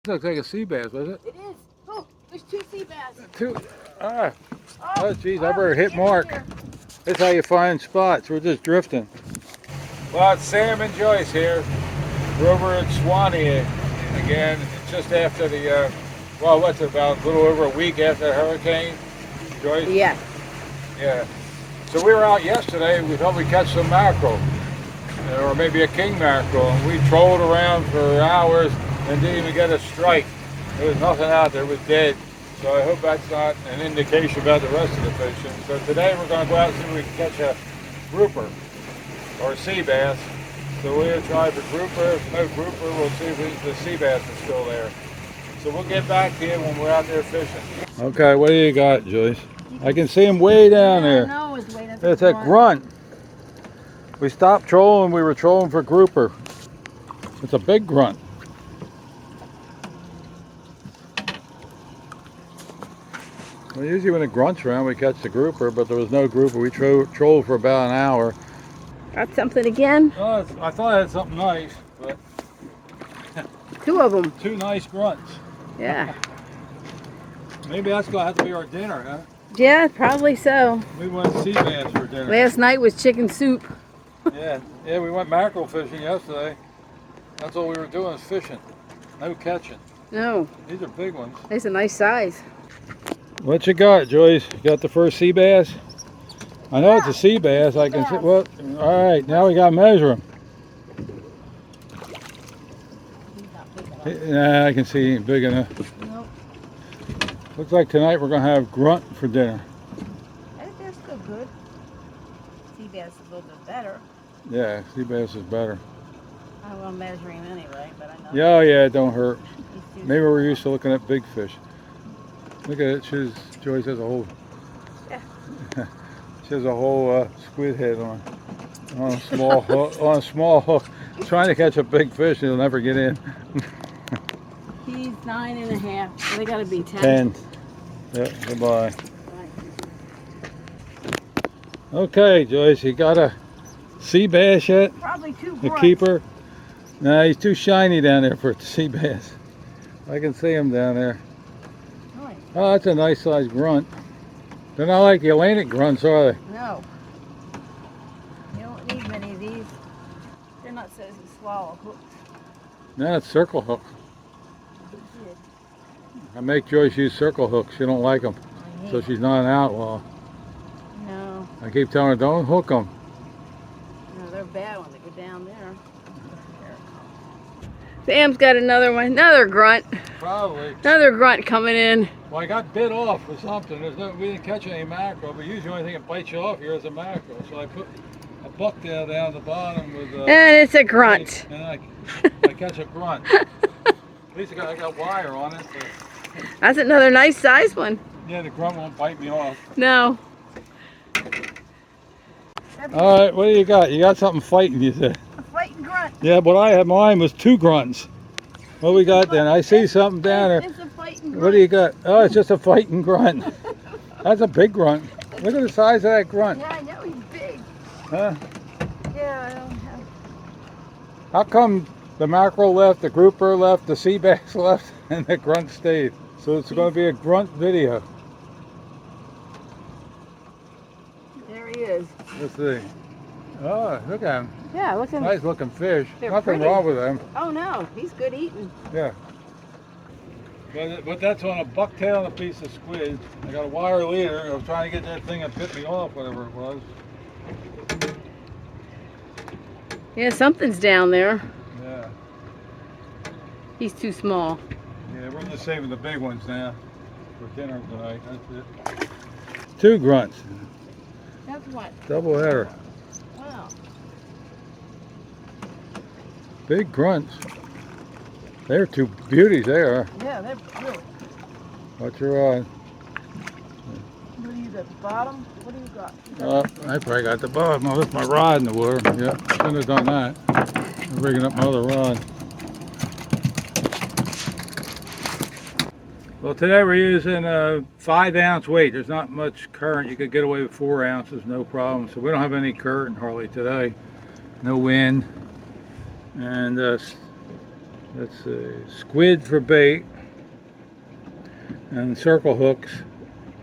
Looks like a sea bass, was it? It is. Oh, there's two sea bass. Two. Ah. Oh, Oh, geez, I better hit get in Mark. here. That's how you find spots. We're just drifting. Well, it's Sam and Joyce here. We're over at Suwannee again. It's just after the, well, what's it, about a little over a week after the hurricane, Joyce? Yeah. Yeah. So we were out yesterday. We thought we'd catch some mackerel, or maybe a king mackerel. And we trolled around for hours and didn't even get a strike. There was nothing out there. It was dead. So I hope that's not an indication about the rest of the fishing. So today we're going to go out and see if we can catch a grouper or a sea bass. So we're going to try for grouper. If no grouper, we'll see if the sea bass is still there. So we'll get back to you when we're out there fishing. Okay, what do you got, Joyce? I can see him way down there. No, it's way down. It's a grunt. We stopped trolling. We were trolling for grouper. It's a big grunt. Well, usually when it grunts around, we catch the grouper, but there was no grouper. We trolled for about an hour. Got something again? Oh, I thought I had something nice, but Two of them. two nice grunts. Yeah. Maybe that's going to have to be our dinner, huh? Yeah, probably so. We went sea bass for dinner. Last night was chicken soup. Yeah, we went mackerel fishing yesterday. That's all we were doing is fishing. No catching. No, These are big ones. it's a nice size. What you got, Joyce? You got the first sea bass? I know it's a sea bass. I can see. Well, all right. Now we got to measure him. Yeah, I can see he ain't big enough. Nope. Looks like tonight we're gonna have grunt for dinner. I think they're still good. Sea bass is a little bit better. Yeah, sea bass is better. I don't want to measure him anyway, but I know. Yeah, yeah, it don't hurt. He's Maybe we're used to looking at big fish. Look at it. Joyce has a whole. Yeah. She has a whole squid head on a small hook. On a small hook, trying to catch a big fish, he'll never get in. He's 9.5. So they got to be 10. 10. Yeah. Goodbye. Okay, Joyce, you got a sea bass yet? Probably two The grunts. keeper? Nah, he's too shiny down there for a sea bass. I can see him down there. Really? Oh, that's a nice sized grunt. They're not like the Atlantic grunts, are they? No. You don't need many of these. They're not so easy to swallow. No, it's circle hooks. I make Joyce use circle hooks. She don't like them, so she's not an outlaw. No. I keep telling her, don't hook them. No, they're bad when they go down there. Sam's got another one, another grunt. Probably. Another grunt coming in. Well, I got bit off with something. We didn't catch any mackerel, but usually the only thing that bites you off here is a mackerel. So I put a bucktail down at the bottom with. And it's a grunt. And I catch a grunt. At least I got wire on it. But That's another nice size one. yeah, the grunt won't bite me off. No. All right, what do you got? You got something fighting, you said. A fighting grunt. Yeah, but I had mine was two grunts. What we got then? I see something down there. It's a fighting grunt. What do you got? Oh, it's just a fighting grunt. That's a big grunt. Look at the size of that grunt. Yeah, I know he's big. Huh? Yeah, I don't have. How come the mackerel left, the grouper left, the sea bass left, and the grunt stayed? So it's going to be a grunt video. There he is. Let's see. Oh, look at him. Yeah, look at him. Nice looking fish. They're Nothing pretty. wrong with them. Oh no, he's good eating. Yeah. But that's on a bucktail and a piece of squid. I got a wire leader. I was trying to get that thing that bit me off, whatever it was. Yeah, something's down there. Yeah. He's too small. Yeah, we're just saving the big ones now for dinner tonight. That's it. Two grunts. That's what? Double header. Wow. Big grunts. They're two beauties, they are. Yeah, they're good. Watch your rod. What do you got? The bottom? What do you got? I probably got the bottom. I left my rod in the water. Yeah, shouldn't have done that. I'm rigging up my other rod. Well, today we're using a 5-ounce weight. There's not much current. You could get away with 4 ounces, no problem. So we don't have any current hardly today. No wind. And That's squid for bait. And circle hooks.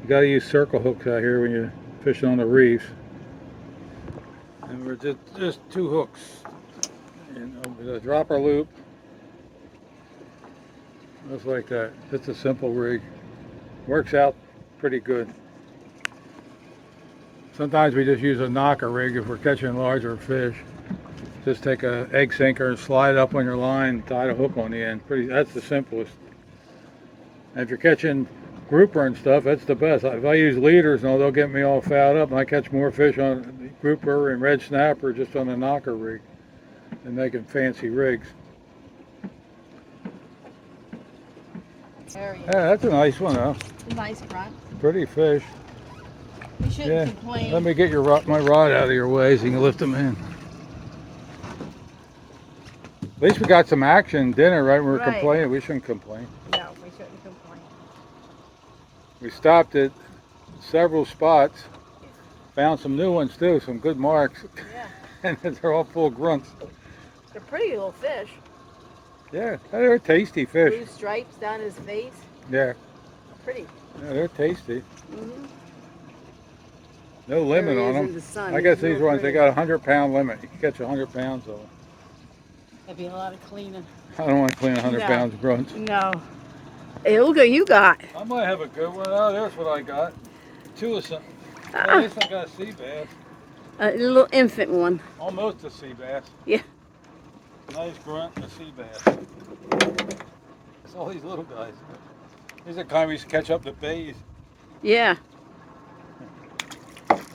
You gotta use circle hooks out here when you're fishing on the reefs. And we're just 2 hooks. With a dropper loop. Just like that. It's a simple rig. Works out pretty good. Sometimes we just use a knocker rig if we're catching larger fish. Just take a egg sinker and slide it up on your line, tie the hook on the end. That's the simplest. And if you're catching grouper and stuff, that's the best. If I use leaders, they'll get me all fouled up, and I catch more fish on grouper and red snapper just on a knocker rig than making fancy rigs. There he is. Yeah, that's a nice one, though. A nice grunt. Pretty fish. You shouldn't complain. Let me get my rod out of your way so you can lift them in. At least we got some action dinner, right? When we're complaining. We shouldn't complain. No, we shouldn't complain. We stopped at several spots. Found some new ones too, some good marks. Yeah. And they're all full of grunts. They're pretty little fish. Yeah, they're tasty fish. Blue stripes down his face. Yeah. Pretty. Yeah, they're tasty. Mm-hmm. No limit on them. I guess these ones, they got a 100-pound limit. You can catch 100 pounds of them. That'd be a lot of cleaning. I don't want to clean 100 pounds of grunts. No. Hey, look what you got. I might have a good one. Oh, there's what I got. 2 of something. At least I got a sea bass. A little infant one. Almost a sea bass. Yeah. Nice grunt and a sea bass. It's all these little guys. These are the kind we used to catch up the bays Yeah.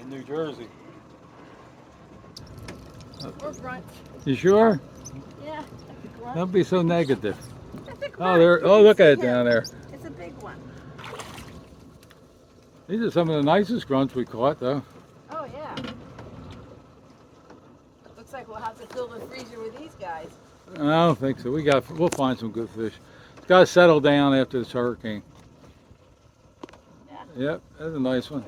in New Jersey. Or grunt. You sure? Yeah. That's a grunt. Don't be so negative. That's a grunt. Oh, there. Oh, look at it down there. It's a big one. These are some of the nicest grunts we caught, though. Oh, yeah. Looks like we'll have to fill the freezer with these guys. I don't think so. We'll find some good fish. It's got to settle down after this hurricane. Yeah. Yep, that's a nice one.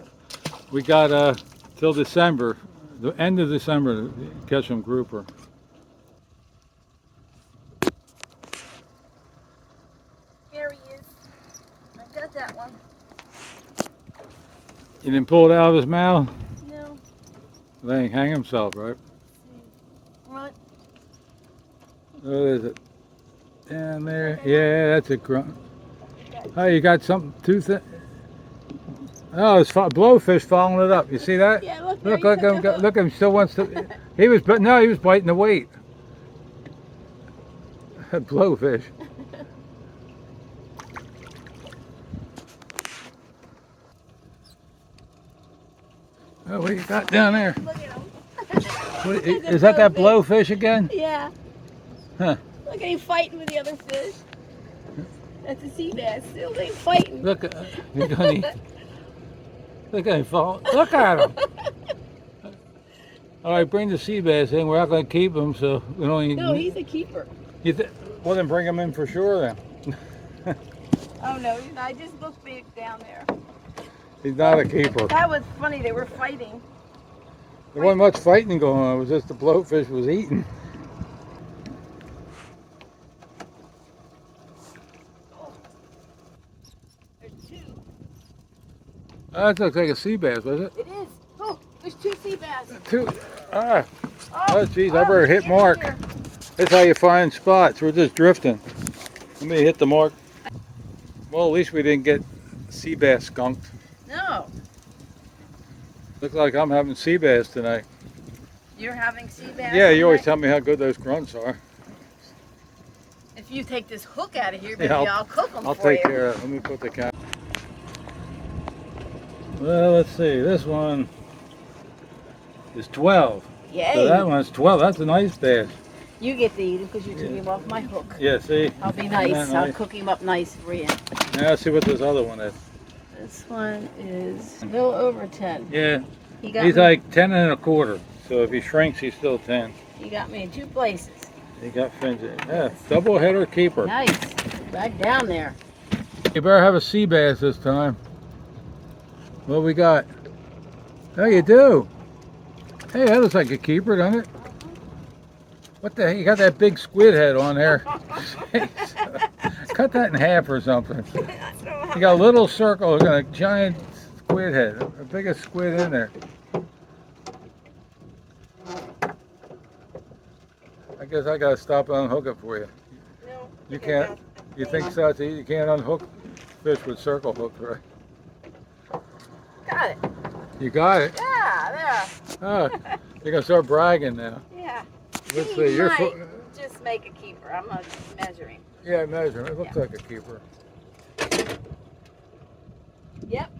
We got till December, the end of December, to catch some grouper. There he is. I got that one. You didn't pull it out of his mouth? No. They ain't hang himself, right? Grunt. What is it? Down there. Yeah, that's a grunt. Oh, you got something too thin. Oh, it's blowfish following it up. You see that? Yeah, look. Look him! Look him! Still wants to. He was biting the weight. Blowfish. Oh, what you got down there? Look at him. Is that blowfish again? Yeah. Huh. Look at him fighting with the other fish. That's a sea bass. Still they fighting. Look at him fall. Look at him. All right, bring the sea bass in. We're not going to keep him, so we don't even... No, he's a keeper. Well, then bring him in for sure, then. Oh, no, I just looked big down there. He's not a keeper. That was funny. They were fighting. There wasn't much fighting going on. It was just the blowfish was eating. Oh. There's 2. That looks like a sea bass, was it? It is. Oh, there's 2 sea bass. 2. Ah. Oh, geez, I better hit mark. That's how you find spots. We're just drifting. Let me hit the mark. Well, at least we didn't get sea bass skunked. No. Looks like I'm having sea bass tonight. You're having sea bass? Yeah, you always tonight? tell me how good those grunts are. If you take this hook out of here, maybe Yeah, I'll cook them I'll for you. take care of it. Let me put the cap. Well, let's see. This one is 12. Yay. So that one's 12. That's a nice bass. You get to eat him because you took him off my hook. Yeah, see? I'll be Isn't nice. that I'll nice? cook him up nice for you. Now let's see what this other one is. This one is a little over 10. Yeah, He got he's me, like 10 and a quarter. So if he shrinks, he's still 10. he got me in 2 places. He got fins in. Yeah, double header keeper. Nice. Right down there. You better have a sea bass this time. What we got? Oh, you do. Hey, that looks like a keeper, doesn't it? What the heck? You got that big squid head on there. Cut that in half or something. You got a little circle and a giant squid head. The biggest squid in there. I guess I gotta stop and unhook it for you. No. You can't. You think so? You can't unhook fish with circle hooks, right? Got it. You got it. Yeah, Oh, you're gonna start bragging now. there. Yeah. Let's He see. You're might just make a keeper. I'm not measuring. yeah, measure. It looks like a keeper. Yep.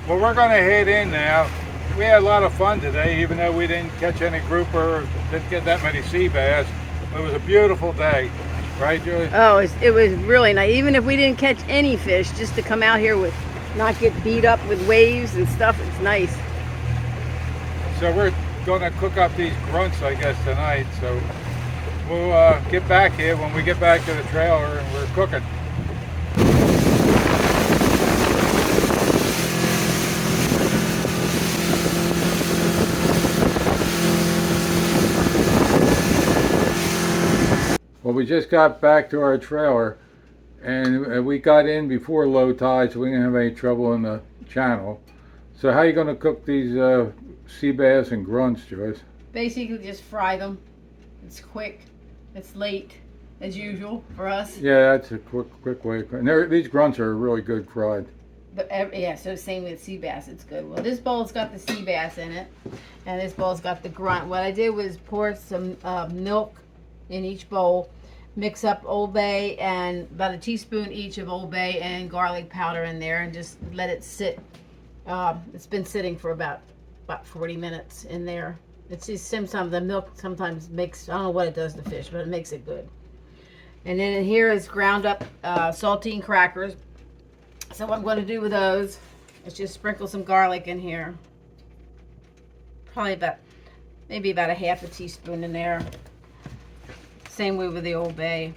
Well, we're gonna head in now. We had a lot of fun today, even though we didn't catch any grouper, didn't get that many sea bass. It was a beautiful day, right, Julie? Oh, it was really nice. Even if we didn't catch any fish, just to come out here with, not get beat up with waves and stuff, it's nice. So we're gonna cook up these grunts, I guess, tonight. So we'll get back here when we get back to the trailer and we're cooking. Well, we just got back to our trailer, and we got in before low tide, so we didn't have any trouble in the channel. So how are you going to cook these sea bass and grunts, Joyce? Basically, just fry them. It's quick. It's late, as usual for us. Yeah, that's a quick way. And these grunts are really good fried. But yeah, so same with sea bass. It's good. Well, this bowl's got the sea bass in it, and this bowl's got the grunt. What I did was pour some milk in each bowl. Mix up Old Bay and about a teaspoon each of Old Bay and garlic powder in there, and just let it sit. It's been sitting for about 40 minutes in there. It's just sometimes the milk sometimes makes, I don't know what it does to fish, but it makes it good. And then in here is ground up saltine crackers. So what I'm going to do with those is just sprinkle some garlic in here. Probably maybe about a half a teaspoon in there. Same way with the Old Bay.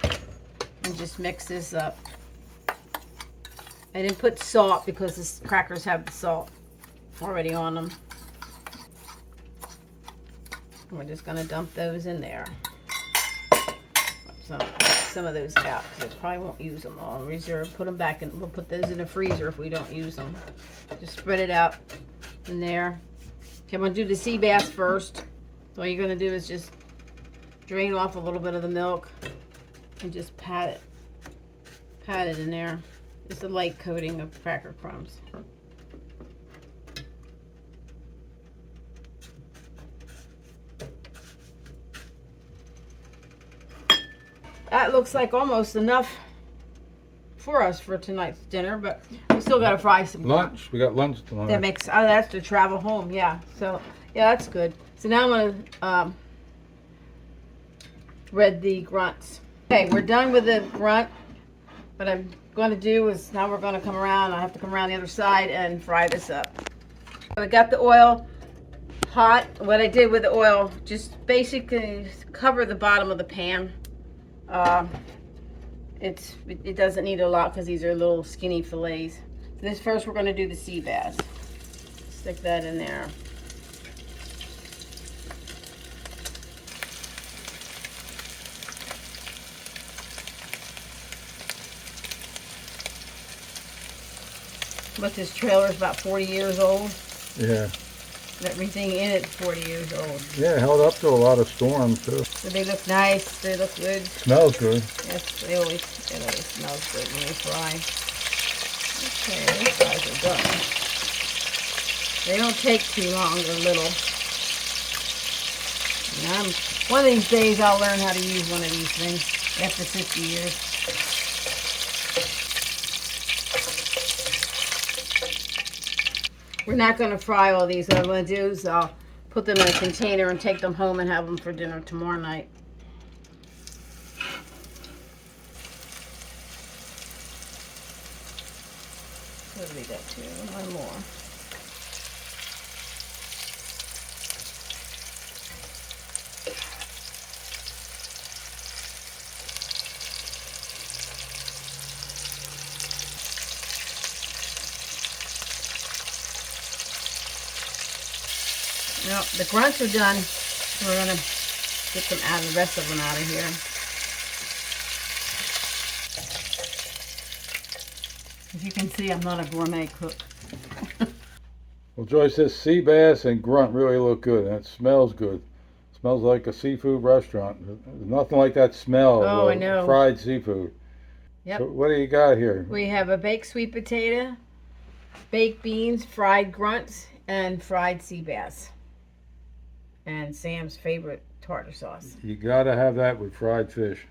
And just mix this up. I didn't put salt because the crackers have the salt already on them. We're just going to dump those in there. Some of those out because I probably won't use them all. Reserve, put them back, and we'll put those in the freezer if we don't use them. Just spread it out in there. Okay, I'm going to do the sea bass first. So all you're going to do is just drain off a little bit of the milk and just pat it in there. Just a light coating of cracker crumbs. That looks like almost enough for us for tonight's dinner, but we still got to fry some lunch. We got lunch tomorrow. That makes, oh, that's to travel home, yeah. So yeah, that's good. So now I'm gonna red the grunts. Okay, we're done with the grunt. What I'm going to do is now we're going to come around. I have to come around the other side and fry this up. I got the oil hot. What I did with the oil, just basically cover the bottom of the pan. It doesn't need a lot because these are little skinny fillets. So this first we're going to do the sea bass. Stick that in there. But this trailer is about 40 years old. Yeah. Everything in it's 40 years old. Yeah, it held up to a lot of storms too. So they look nice. They look good. Smells good. Yes, it always smells good when they fry. Okay, these guys are done. They don't take too long. They're little. And one of these days I'll learn how to use one of these things after 50 years. We're not going to fry all these. What I'm going to do is I'll put them in a container and take them home and have them for dinner tomorrow night. What do we got two? One more. Well, the grunts are done. We're gonna get them out, the rest of them out of here. As you can see, I'm not a gourmet cook. Well, Joyce, this sea bass and grunt really look good, and it smells good. It smells like a seafood restaurant. There's nothing like that smell Oh, I of know. fried seafood. Yep. So what do you got here? We have a baked sweet potato, baked beans, fried grunts, and fried sea bass. And Sam's favorite tartar sauce. You gotta have that with fried fish.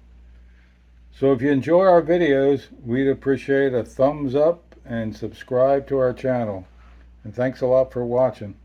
So if you enjoy our videos, we'd appreciate a thumbs up and subscribe to our channel. And thanks a lot for watching.